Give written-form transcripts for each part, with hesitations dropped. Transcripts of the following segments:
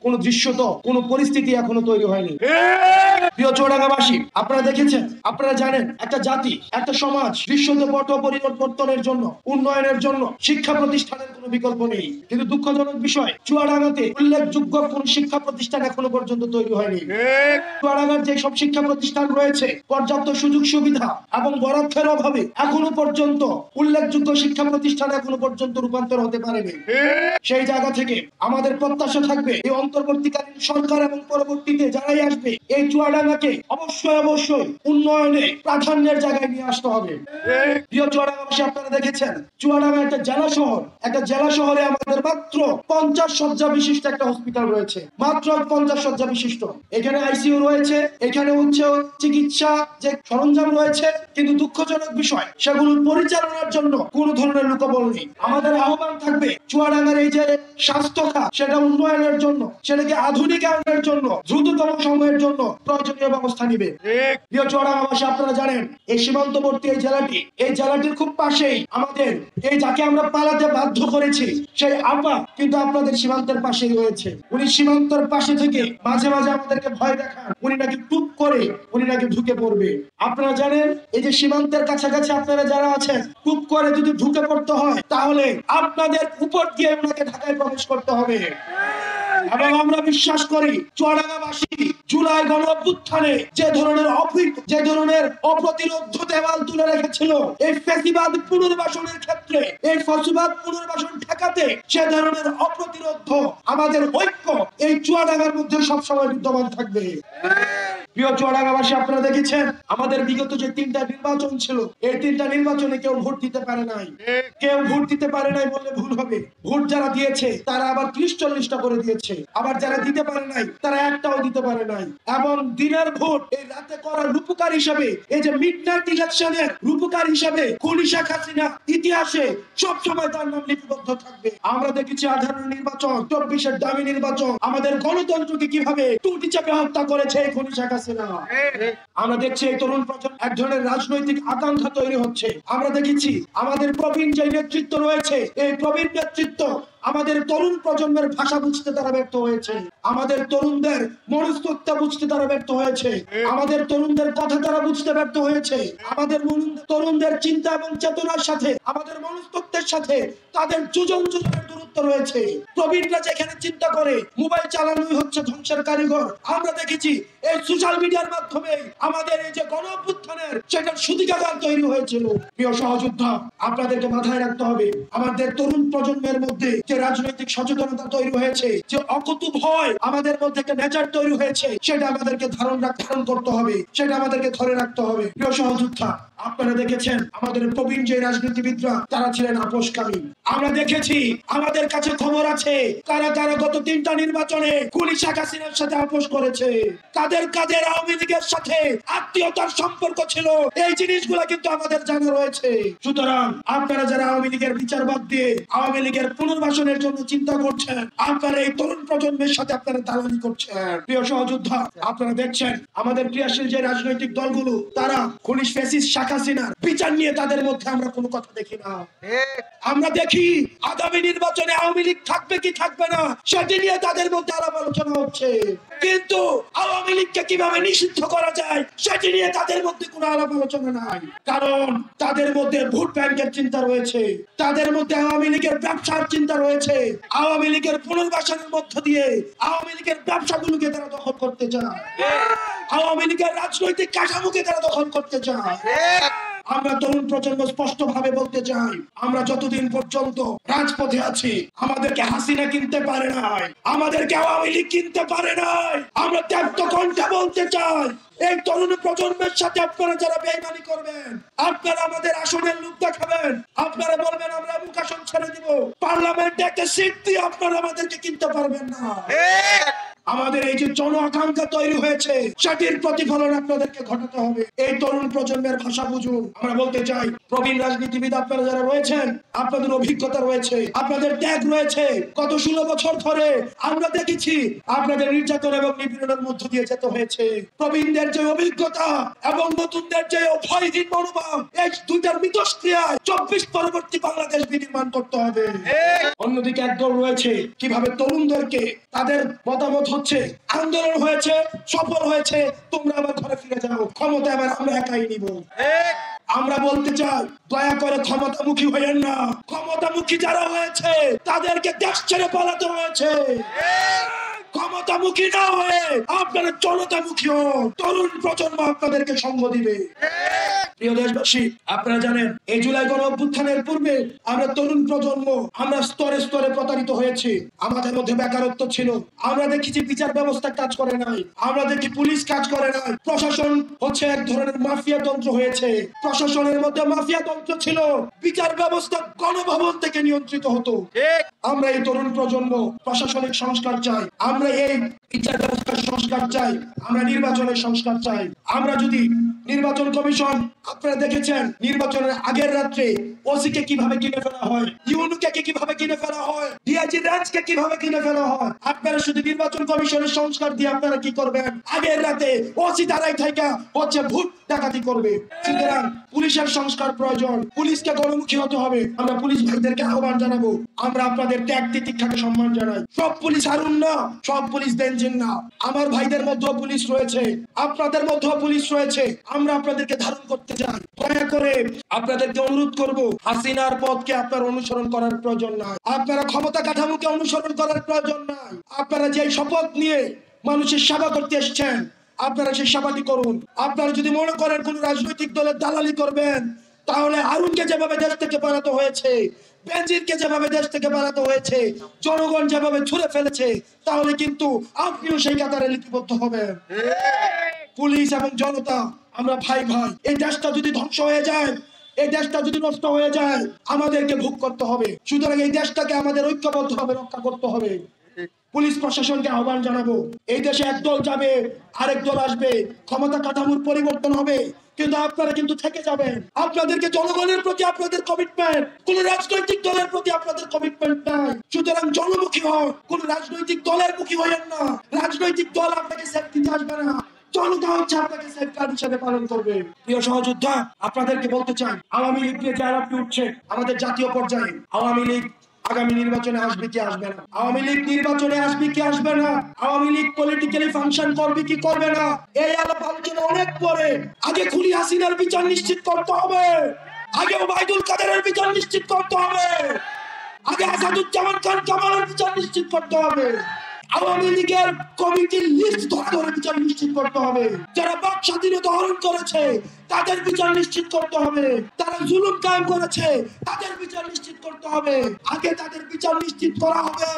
কোনো দৃশ্যত কোনো পরিস্থিতি এখনো তৈরি হয়নি। প্রিয় চুয়াডাঙ্গাবাসী, আপনারা দেখেছেন, আপনারা জানেন, একটা জাতি, একটা সমাজ দৃশ্যত পট পরিবর্তনের জন্য, উন্নয়নের জন্য শিক্ষা প্রতিষ্ঠানের কোনো বিকল্প নেই। কিন্তু দুঃখজনক বিষয়, চুয়াডাঙ্গাতে উল্লেখযোগ্য কোন শিক্ষা প্রতিষ্ঠান এখনো পর্যন্ত তৈরি হয়নি। চুয়াডাঙ্গার যে সব শিক্ষা প্রতিষ্ঠান রয়েছে, পর্যাপ্ত সুযোগ সুবিধা এবং বরাদ্দের অভাবে এখনো পর্যন্ত উল্লেখযোগ্য শিক্ষা প্রতিষ্ঠান এখনো পর্যন্ত রূপান্তর হতে পারেনি। সেই জায়গা থেকে আমাদের প্রত্যাশা থাকবে এই অন্তর্বর্তীকালীন সরকার এবং পরবর্তীতে যারাই আসবে, এই চুয়াডাঙ্গাকে অবশ্যই উন্নয়নে প্রাধান্যের জায়গায় নিয়ে আসতে হবে। প্রিয় চুয়াডাঙ্গাবাসী, আপনারা দেখেছেন, চুয়াডাঙ্গা একটা জেলা শহর। একটা জেলা শহরে আমাদের মাত্র 50 শয্যা বিশিষ্ট একটা হসপিটাল রয়েছে, মাত্র 50 শয্যা বিশিষ্ট। এখানে আইসিইউ রয়েছে, এখানে চিকিৎসা যে সরঞ্জাম রয়েছে, কিন্তু দুঃখজনক বিষয় সেগুলো পরিচালনার জন্য কোন ধরনের লোকবল নেই। আমাদের আহ্বান থাকবে, চুয়াডাঙ্গার এই যে স্বাস্থ্য খাত, সেটা উন্নয়নের জন্য, সেটাকে আধুনিকায়নের জন্য দ্রুততম সময়ের জন্য প্রয়োজনীয় ব্যবস্থা নিবে। প্রিয় চুয়াডাঙ্গাবাসী, আপনারা জানেন, এই সীমান্তবর্তী এই জেলাটির খুব পাশেই আমাদের এই যাকে আমরা পালাতে বাধ্য করেছি সেই আপা কিন্তু আপনাদের সীমান্তের পাশেই রয়েছে। উনি সীমান্তের পাশে থেকে মাঝে মাঝে আমাদেরকে ভয় দেখান, উনি নাকি টুপ করে উনি নাকি ঢুকে পড়বে। আপনারা জানেন, এই যে সীমান্তের কাছাকাছি আপনারা যারা আছেন, টুপ করে যদি ঢুকে পড়তে হয় তাহলে আপনাদের উপর দিয়ে ওনাকে ঢাকায় প্রবেশ করতে হবে। এবং আমরা বিশ্বাস করি, চুয়াডাঙ্গাবাসী জুলাই গণ অভ্যুত্থানে যে ধরনের অপ্রতিরোধ্য দেওয়াল তুলে রেখেছিল এই ফ্যাসিবাদ পুনর্বাসনের ক্ষেত্রে, এই ফ্যাসিবাদ পুনর্বাসন ঠেকাতে সে ধরনের অপ্রতিরোধ্য আমাদের ঐক্য এই চুয়াডাঙ্গার মধ্যে সবসময় বিদ্যমান থাকবে। প্রিয় চুয়াডাঙ্গাবাসী, আপনারা দেখেছেন, আমাদের বিগত যে 3টা নির্বাচন ছিল, এই 3টা নির্বাচনে কেউ ভোট দিতে পারে নাই। কেউ ভোট দিতে পারে নাই বললে ভুল হবে। ভোট যারা দিয়েছে তারা আবার 30-40টা করে দিয়েছে, আবার যারা দিতে পারে নাই তারা একটাও দিতে পারে নাই। এবং দিনের ভোট এই রাতে করার রূপকার হিসাবে, এই যে মিডনাইট ইলেকশনের রূপকার হিসাবে খুনি শেখ হাসিনা ইতিহাসে সবসময় তার নাম লিপিবদ্ধ থাকবে। আমরা দেখেছি 18 নির্বাচন, 24-এর দামি নির্বাচন, আমাদের গণতন্ত্রকে কিভাবে টুটি চাপে হত্যা করেছে এই খুনি শেখ হাসিনা। আমরা দেখছি এই তরুণ প্রজন্ম এক ধরনের রাজনৈতিক আকাঙ্ক্ষা তৈরি হচ্ছে। আমরা দেখেছি আমাদের প্রবীণ যে নেতৃত্ব রয়েছে, এই প্রবীণ নেতৃত্ব আমাদের তরুণ প্রজন্মের ভাষা বুঝতে তারা ব্যর্থ হয়েছে, আমাদের তরুণদের মনস্তত্ত্ব বুঝতে তারা ব্যর্থ হয়েছে, আমাদের তরুণদের কথা তারা বুঝতে ব্যর্থ হয়েছে, আমাদের তরুণদের চিন্তা এবং চেতনার সাথে, আমাদের মনস্তত্ত্বের সাথে তাদের যুগের দূরত্ব রয়েছে। প্রবীণরা যেখানে চিন্তা করে মোবাইল চালানোই হচ্ছে ধ্বংসের কারিগর, আমরা দেখেছি এই সোশ্যাল মিডিয়ার মাধ্যমে আমাদের এই যে গণ অভ্যুত্থানের সেটা সূতিকাগার তৈরি হয়েছিল। প্রিয় সহযোদ্ধা, আপনাদেরকে মাথায় রাখতে হবে, আমাদের তরুণ প্রজন্মের মধ্যে যে রাজনৈতিক সচেতনতা তৈরি হয়েছে, যে অকুতু ভয় আমাদের মধ্যে একটা নেচার তৈরি হয়েছে, সেটা আমাদেরকে ধারণ করতে হবে, সেটা আমাদেরকে ধরে রাখতে হবে। প্রিয় সহযোদ্ধা, আপনারা দেখেছেন আমাদের প্রবীণ যে রাজনীতিবিদরা তারা ছিলেন আপোষকামী। আমরা দেখেছি, আমাদের কাছে খবর আছে, কারা গত 3টা নির্বাচনে খুনি শেখ হাসিনার সাথে আপোষ করেছে, কাদের আওয়ামী লীগের সাথে আত্মীয়তার সম্পর্ক ছিল, এই জিনিসগুলো কিন্তু আমাদের জানা রয়েছে। সুতরাং আপনারা যারা আওয়ামী লীগের বিচারবাদ দিয়ে আওয়ামী লীগের পুনর্বাসনের জন্য চিন্তা করছেন, আপনারা এই তরুণ প্রজন্মের সাথে আপনারা দালালি করছেন। প্রিয় সহযোদ্ধা, আপনারা দেখছেন আমাদের ক্রিয়াশীল যে রাজনৈতিক দলগুলো তারা খুনি ফ্যাসিস্ট শেখ হাসিনার বিচার নিয়ে তাদের মধ্যে আমরা কোনো কথা দেখি না। আমরা দেখি আগামী নির্বাচনে আওয়ামী লীগ থাকবে কি থাকবে না সেটি নিয়ে তাদের মধ্যে আলাপ আলোচনা হচ্ছে, কিন্তু আওয়ামী লীগকে কিভাবে নিষিদ্ধ করা যায় সেটি নিয়ে তাদের মধ্যে কোনো আলাপ আলোচনা নাই। কারণ তাদের মধ্যে ভোট ব্যাংকের চিন্তা রয়েছে, তাদের মধ্যে আওয়ামী লীগের ব্যবসার চিন্তা রয়েছে, আওয়ামী লীগের পুনর্বাসনের মধ্য দিয়ে আওয়ামী লীগের ব্যবসাগুলোকে তারা দখল করতে চায়, আওয়ামী লীগের রাজনৈতিক কাঠামোকে তারা দখল করতে চায়। আমরা তরুণ প্রজন্ম স্পষ্ট ভাবে বলতে চাই, আমরা যতদিন পর্যন্ত রাজপথে আছি আমাদেরকে হাসিনা কিনতে পারে নাই, আমাদেরকে আওয়ামী লীগ কিনতে পারে নাই। আমরা ত্যাক্ত কণ্ঠে বলতে চাই, এই তরুণ প্রজন্মের সাথে আপনারা যারা বেইমানি করবেন, আপনারা আমাদের আসনের লোক দেখাবেন, আপনারা বলবেন আমরা মুখ আসন ছেড়ে দিব, পার্লামেন্টে একটা সিট দিয়ে আপনারা আমাদেরকে কিনতে পারবেন না। আমাদের এই যে জন আকাঙ্ক্ষা তৈরি হয়েছে সেটির প্রতিফলন আপনাদেরকে ঘটাতে হবে। এই তরুণ প্রজন্মের ভাষা বুঝুন। আমরা বলতে চাই, প্রবীণ রাজনীতিবিদ আপনারা যারা রয়েছেন, আপনাদের অভিজ্ঞতা রয়েছে, আপনাদের ত্যাগ রয়েছে। গত 16 বছর ধরে আমরা দেখেছি আপনাদের নির্যাতন এবং নিপীড়নের মধ্য দিয়ে যেতে হয়েছে। প্রবীণদের যে অভিজ্ঞতা এবং নতুনদের যে ভয়হীন মনোভাব, এই দুইটার মিথস্ক্রিয়ায় 24 পরবর্তী বাংলাদেশ বিনির্মাণ করতে হবে। অন্যদিকে একদল রয়েছে কিভাবে তরুণদেরকে, তাদের মতামত হচ্ছে আন্দোলন হয়েছে, সফল হয়েছে, তোমরা আবার ঘরে ফিরে যাও, ক্ষমতা এবার আমরা একাই নিব। আমরা বলতে চাই, দয়া করে ক্ষমতামুখী হইয়েন না। ক্ষমতামুখী যারা হয়েছে তাদেরকে দেশ ছেড়ে পালাতে হয়েছে। ক্ষমতামুখী না হয়ে আপনারা জনতামুখী হন। তরুণ প্রজন্ম আপনাদেরকে সঙ্গ দিবে। প্রিয় দেশবাসী, আপনারা জানেন এই জুলাই গণ অভ্যুত্থানের পূর্বে আমরা তরুণ প্রজন্ম আমরা স্তরে স্তরে প্রতারিত হয়েছি। আমাদের মধ্যে বেকারত্ব ছিল। আমরা দেখেছি বিচার ব্যবস্থা কাজ করে নাই। আমরা দেখি পুলিশ কাজ করে নাই। প্রশাসন হচ্ছে এক ধরনের মাফিয়া তন্ত্র হয়েছে। প্রশাসনের মধ্যে মাফিয়া তন্ত্র ছিল। বিচার ব্যবস্থা গণভবন থেকে নিয়ন্ত্রিত হতো। আমরা এই তরুণ প্রজন্ম প্রশাসনিক সংস্কার চাই। আমরা এই বিচার ব্যবস্থার সংস্কার চাই। আমরা নির্বাচনের সংস্কার চাই। আমরা যদি নির্বাচন কমিশন, আপনারা দেখেছেন নির্বাচনের আগের রাত্রে ওসিকে কিভাবে কিনে ফেলা হয়, ইউনুকে কিভাবে কিনে ফেলা হয়, ডিআইজি রেঞ্জকে কিভাবে কিনে ফেলা হয়। আপনারা শুধু নির্বাচন কমিশনের সংস্কার দিয়ে আপনারা কি করবেন? আগের রাতে ওসি দাঁড়াই থাকা হচ্ছে ভোট ডাকাতি করবে। সুতরাং পুলিশের সংস্কার প্রয়োজন। পুলিশকে গণমুখী হতে হবে। আমরা পুলিশ ভাইদেরকে আহ্বান জানাবো, আমরা আপনাদের ত্যাগ তিতিক্ষাকে সম্মান জানাই। সব পুলিশ হারুন না, সব পুলিশ বেঞ্জিন না। আমার ভাইদের মধ্যেও পুলিশ রয়েছে, আপনাদের মধ্যেও পুলিশ রয়েছে। আমরা আপনাদেরকে ধারণ করতে চাই। দয়া করে আপনাদেরকে অনুরোধ করব, হাসিনার পথকে আপনারা অনুসরণ করার প্রয়োজন নাই। আপনারা ক্ষমতা কাঠামোকে অনুসরণ করার প্রয়োজন নাই। আপনারা যে শপথ নিয়ে মানুষের সেবা করতে এসেছেন, আপনারা সেই সেবাটি করুন। আপনারা যদি মনে করেন কোন রাজনৈতিক দলের দালালি করবেন, তাহলে হারুনকে যেভাবে দেশ থেকে পালাতে হয়েছে, বেনজিরকে যেভাবে দেশ থেকে পালাতে হয়েছে, জনগণ যেভাবে ছুড়ে ফেলেছে, তাহলে কিন্তু আপনিও সেই কাতারে লিপিবদ্ধ হবেন। পুলিশ এবং জনতা আমরা ভাই ভাই। এই দেশটা যদি ধ্বংস হয়ে যায়, এই দেশটা যদি নষ্ট হয়ে যায়, আমাদেরকে ভোগ করতে হবে। সুতরাং এই দেশটাকে আমাদের ঐক্যবদ্ধ ভাবে রক্ষা করতে হবে। পুলিশ প্রশাসনকে আহ্বান জানাবো, এই দেশে একদল যাবে, আরেক দল আসবে, ক্ষমতা কাঠামোর পরিবর্তন হবে, কিন্তু আপনারা কিন্তু থেকে যাবেন। আপনাদেরকে জনগণের প্রতি আপনাদের কমিটমেন্ট, কোন রাজনৈতিক দলের প্রতি আপনাদের কমিটমেন্ট নাই। সুতরাং জনমুখী হন, কোন রাজনৈতিক দলের মুখী হইয়েন না। রাজনৈতিক দল আপনাকে সেফ দিতে আসবে না, জনতা হচ্ছে আপনাকে সেফগার্ড হিসেবে পালন করবে। প্রিয় সহযোদ্ধা, আপনাদেরকে বলতে চাই, আওয়ামী লীগ নিয়ে যারা উঠছে আমাদের জাতীয় পর্যায়ে, আওয়ামী লীগ আগামী নির্বাচনে আসবে কি আসবে না? আওয়ামী লীগ নির্বাচনে আসবে কি আসবে না? আওয়ামী লীগ পলিটিক্যালি ফাংশন করবে কি করবে না? এই আলাপ আলোচনা অনেক পরে। আগে খুনি হাসিনার বিচার নিশ্চিত করতে হবে, আগে ওবায়দুল কাদেরের বিচার নিশ্চিত করতে হবে, আগে আসাদুজ্জামান খান কামালের বিচার নিশ্চিত করতে হবে। আওয়ামী লীগের কমিটির লিস্ট ধরে বিচার নিশ্চিত করতে হবে। যারা বাক স্বাধীনতা হরণ করেছে তাদের বিচার নিশ্চিত করতে হবে। তারা জুলুম কায়েম করেছে তাদের বিচার নিশ্চিত করতে হবে। আগে তাদের বিচার নিশ্চিত করা হবে,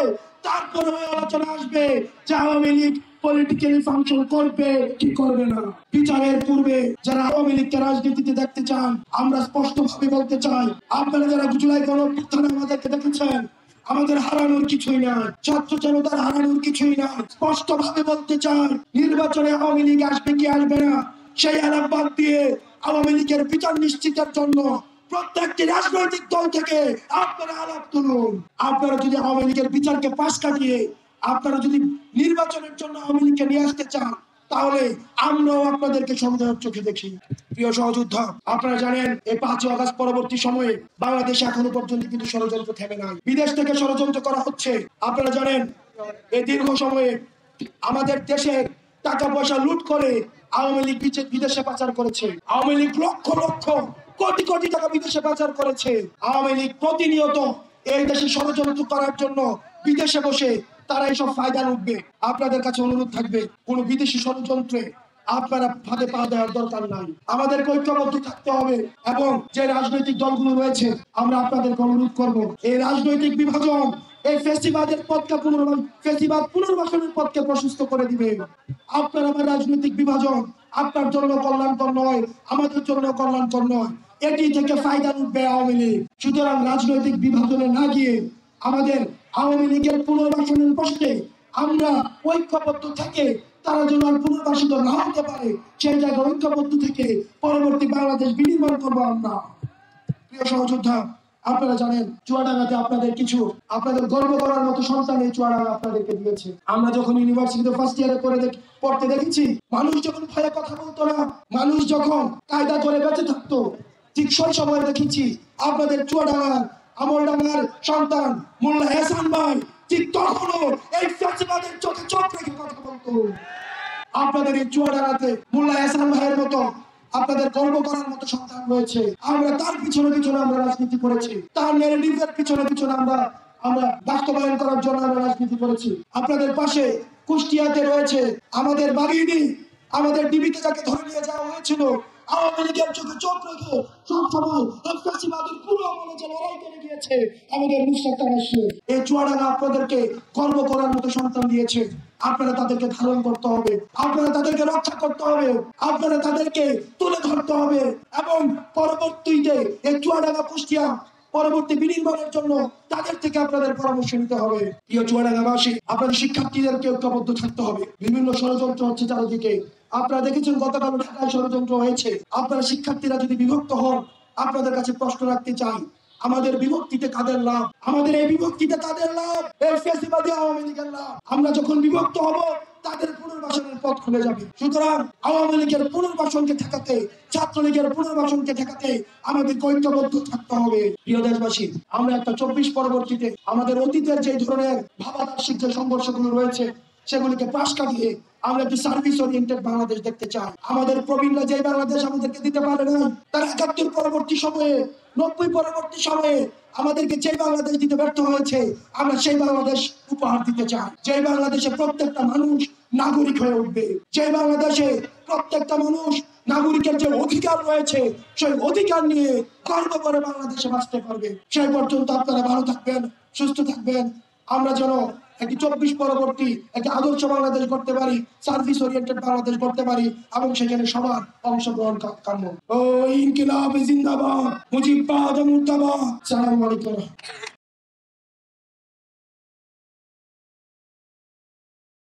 তারপরে আলোচনা আসবে যে আওয়ামী লীগ পলিটিক্যালি ফাংশন করবে কি করবে না। বিচারের পূর্বে যারা আওয়ামী লীগকে রাজনীতিতে দেখতে চান, আমরা স্পষ্ট ভাবে বলতে চাই, আপনারা যারা জুলাই গণ অভ্যুত্থানে আমাদেরকে দেখেছেন, আমাদের হারানোর কিছুই নাই, ছাত্র জনতার হারানোর কিছুই নাই। স্পষ্ট ভাবে বলতে চাই, নির্বাচনে আওয়ামী লীগ আসবে কি আসবে না সেই আলাপ বাদ দিয়ে আওয়ামী লীগের বিচার নিশ্চিতের জন্য প্রত্যেকটি রাজনৈতিক দল থেকে আপনারা আলাপ তুলুন। আপনারা যদি আওয়ামী লীগের বিচারকে পাশ কাটিয়ে আপনারা যদি নির্বাচনের জন্য আওয়ামী লীগকে নিয়ে আসতে চান, তাহলে আমরাও আপনাদেরকে সন্দেহের চোখে দেখি। প্রিয় সহযোদ্ধা, আপনারা জানেন এই 5ই আগস্ট পরবর্তী সময়ে বাংলাদেশে এখনো পর্যন্ত কিন্তু ষড়যন্ত্র থেমে নাই। বিদেশ থেকে ষড়যন্ত্র করা হচ্ছে। আপনারা জানেন এই দীর্ঘ সময়ে আমাদের দেশের টাকা পয়সা লুট করে আওয়ামী লীগ বিদেশে পাচার করেছে। আওয়ামী লীগ লক্ষ লক্ষ কোটি কোটি টাকা বিদেশে পাচার করেছে। আওয়ামী লীগ প্রতিনিয়ত এই দেশে ষড়যন্ত্র করার জন্য বিদেশে বসে তারা এইসব ফায়দা লুটবে। আপনাদের কাছে অনুরোধ থাকবে, কোন বিদেশি ষড়যন্ত্রে আপনারা ফাঁদে পা দেওয়ার দরকার নাই। আমাদের ঐক্যবদ্ধ থাকতে হবে এবং যে রাজনৈতিক দলগুলো রয়েছে আমরা আপনাদেরকে অনুরোধ করব, এই রাজনৈতিক বিভাজন এই ফেসিবাদের পথকে ফেসিবাদ পুনর্বাসনের পথকে প্রশস্ত করে দিবে। আপনার আমার রাজনৈতিক বিভাজন আপনার জন্য কল্যাণকর নয়, আমাদের জন্য কল্যাণকর নয়। এটি থেকে ফায়দা লুটবে আওয়ামী লীগ। সুতরাং রাজনৈতিক বিভাজনে না গিয়ে আমাদের আওয়ামী লীগের পুনর্বাসনের পক্ষে আমরা ঐক্যবদ্ধ থেকে তারা যেন আর পুনর্বাসিত না হতে পারে, সেই জায়গায় ঐক্যবদ্ধ থেকে পরবর্তী বাংলাদেশ বিনির্মাণ করবো আমরা। প্রিয় সহযোদ্ধা, আপনারা জানেন চুয়াডাঙ্গাতে আপনাদের গর্ব করার মতো সন্তান এই চুয়াডাঙ্গা আপনাদেরকে দিয়েছে। আমরা যখন ইউনিভার্সিটিতে ফার্স্ট ইয়ারে পড়তে দেখেছি, মানুষ যখন ভয়ে কথা বলতো না, মানুষ যখন কায়দা করে বেঁচে থাকতো, ঠিক সেই সময় দেখেছি আপনাদের চুয়াডাঙ্গার আমলডাঙ্গার সন্তান মোল্লা এহসান ভাই ঠিক তখনও এই ফ্যাসিবাদের চোখে চোখ রেখে কথা বলতো। আপনাদের এই চুয়াডাঙ্গাতে মোল্লা এহসান ভাইয়ের মতো আপনাদের গর্ব করার মতো সন্তান রয়েছে। আমরা তার পিছনে আমরা রাজনীতি করেছি, তার ন্যারেটিভের পিছনে আমরা বাস্তবায়ন করার জন্য আমরা রাজনীতি করেছি। আপনাদের পাশে কুষ্টিয়াতে রয়েছে আমাদের বাগিনী, আমাদের ডিবিতে যাকে ধরে নিয়ে যাওয়া হয়েছিল, আওয়ামী লীগের চোখে চোখ রেখে সবসময় ফ্যাসিবাদের পুরো আমলে যে লড়াই করে গিয়েছে আমাদের মুশতাক আসিফ। এই চুয়াডাঙ্গা আপনাদেরকে গর্ব করার মতো সন্তান দিয়েছে। আপনারা তাদেরকে ধারণ করতে হবে, আপনারা তাদেরকে রক্ষা করতে হবে, আপনারা তাদেরকে তুলে ধরতে হবে এবং পরবর্তীতে এই চুয়াডাঙ্গা কুষ্টিয়া পরবর্তী বিনির্মাণের জন্য তাদের থেকে আপনাদের পরামর্শ নিতে হবে। প্রিয় চুয়াডাঙ্গাবাসী, আপনাদের শিক্ষার্থীদেরকে ঐক্যবদ্ধ থাকতে হবে। বিভিন্ন ষড়যন্ত্র হচ্ছে চারিদিকে, আপনারা দেখেছেন গতকাল ঢাকায় ষড়যন্ত্র হয়েছে। আপনারা শিক্ষার্থীরা যদি বিভক্ত হন, আপনাদের কাছে প্রশ্ন রাখতে চাই, আমাদের বিভক্তিতে কাদের লাভ? আমাদের এই বিভক্তিতে কাদের লাভ? এই ফ্যাসিবাদী আওয়ামী লীগের লাভ। আমরা যখন বিভক্ত হব, তাদের পুনর্বাসনের পথ খুলে যাবে। সুতরাং আওয়ামী লীগের পুনর্বাসনকে ঠেকাতে, ছাত্রলীগের পুনর্বাসনকে ঠেকাতে আমাদের ঐক্যবদ্ধ থাকতে হবে। প্রিয় দেশবাসী, আমরা একটা 24 পরবর্তীতে আমাদের অতীতের যে ধরনের ভাবাদর্শিক যে সংঘর্ষগুলো রয়েছে, সেগুলিকে পাশ কাটিয়ে আমরা একটি সার্ভিস ওরিয়েন্টেড বাংলাদেশ দেখতে চাই। আমাদের প্রবীণরা যে বাংলাদেশ আমাদেরকে দিতে পারে না, তারা 71 পরবর্তী সময়ে, 90 পরবর্তী সময়ে আমাদেরকে যে বাংলাদেশ দিতে ব্যর্থ হয়েছে, আমরা সেই বাংলাদেশ উপহার দিতে চাই। যে বাংলাদেশে প্রত্যেকটা মানুষ নাগরিক হয়ে উঠবে, যে বাংলাদেশে প্রত্যেকটা মানুষ নাগরিকের যে অধিকার রয়েছে, সেই অধিকার নিয়ে গর্ব করে বাংলাদেশে বাঁচতে পারবে। সেই পর্যন্ত আপনারা ভালো থাকবেন, সুস্থ থাকবেন। আমরা যেন একটি 24 পরবর্তী একটি আদর্শ বাংলাদেশ করতে পারি, সার্ভিস ওরিয়েন্টেড বাংলাদেশ করতে পারি এবং সেখানে সবার অংশগ্রহণ কাম্য। ও ইনকিলাব জিন্দাবাদ, মুজিববাদ মুর্দাবাদ। আসসালামু আলাইকুম।